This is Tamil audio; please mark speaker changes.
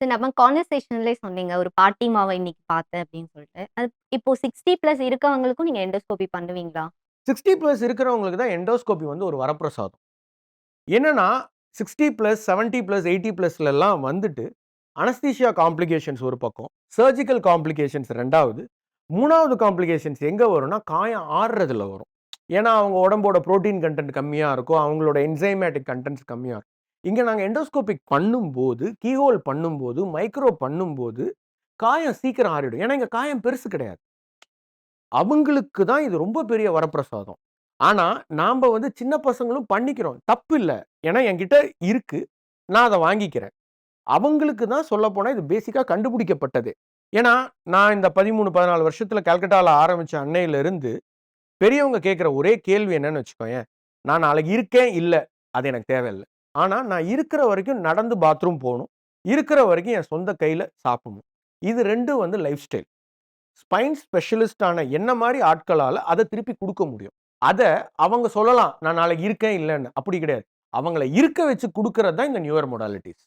Speaker 1: சரி நம்ம கான்வர்சேஷன்லயே சொன்னீங்க. ஒரு பாட்டிமாவ இன்னைக்கு பார்த்தேன் அப்படின்னு சொல்லிட்டு. அது இப்போ 60 பிளஸ் இருக்கவங்களுக்கும் நீங்க எண்டோஸ்கோபி பண்ணுவீங்களா?
Speaker 2: 60 பிளஸ் இருக்கிறவங்களுக்கு தான் எண்டோஸ்கோபி வந்து ஒரு வரப்பிரசாதம். என்னன்னா 60 பிளஸ், 70 பிளஸ், 80 பிளஸ்லலாம் வந்துட்டு அனஸ்தீசியா காம்ப்ளிகேஷன்ஸ் ஒரு பக்கம், சர்ஜிக்கல் காம்ப்ளிகேஷன்ஸ் 2வது, 3வது காம்ப்ளிகேஷன்ஸ் எங்க வரும்னா, காயம் ஆறுறதுல வரும். ஏன்னா, அவங்க உடம்போட புரோட்டீன் கன்டென்ட் கம்மியா இருக்கும். அவங்களோட என்சைமேட்டிக் கன்டென்ட்ஸ் கம்மியா இருக்கும். இங்க நாங்க எண்டோஸ்கோபிக் பண்ணும்போது, கீஹோல் பண்ணும்போது, மைக்ரோ பண்ணும்போது, காயம் சீக்கிரம் ஆறிடும். ஏன்னா, இங்க காயம் பெருசு கிடையாது. அவங்களுக்கு தான் இது ரொம்ப பெரிய வரப்பிரசாதம். ஆனா, நாம்ப வந்து சின்ன பசங்களும் பண்ணிக்கிறோம். தப்பு இல்ல. ஏன்னா, என்கிட்ட இருக்கு. நான் அத வாங்கிக்கிறேன். அவங்களுக்கு தான் சொல்லப்போனா இது பேசிக்கா கண்டுபிடிக்கப்பட்டதே. ஏன்னா, நான் இந்த 13, 14 வருஷத்துல கல்கட்டால ஆரம்பிச்ச அன்னையிலிருந்து, பெரியவங்க கேட்கிற ஒரே கேள்வி என்னன்னு வச்சுக்கோயேன், நான் நாளைக்கு இருக்கேன், இல்ல. அது எனக்கு தேவையில்ல. ஆனா, நான் இருக்கிற வரைக்கும் நடந்து பாத்ரூம் போணும். இருக்கிற வரைக்கும் என் சொந்த கையில சாப்பிடணும். இது 2ம் வந்து லைஃப் ஸ்டைல். ஸ்பைன் ஸ்பெஷலிஸ்ட் ஆன என்ன மாரி ஆட்களால அத திருப்பி குடுக்க முடியும். அத அவங்க சொல்லலாம். நான் நாளைக்கு இருக்கேன், இல்லன்னு. அப்படி கிடையாது. அவங்கள இருக்க வச்சு குடுக்கிறது தான் இந்த நியூவர் மொடாலிட்டீஸ்.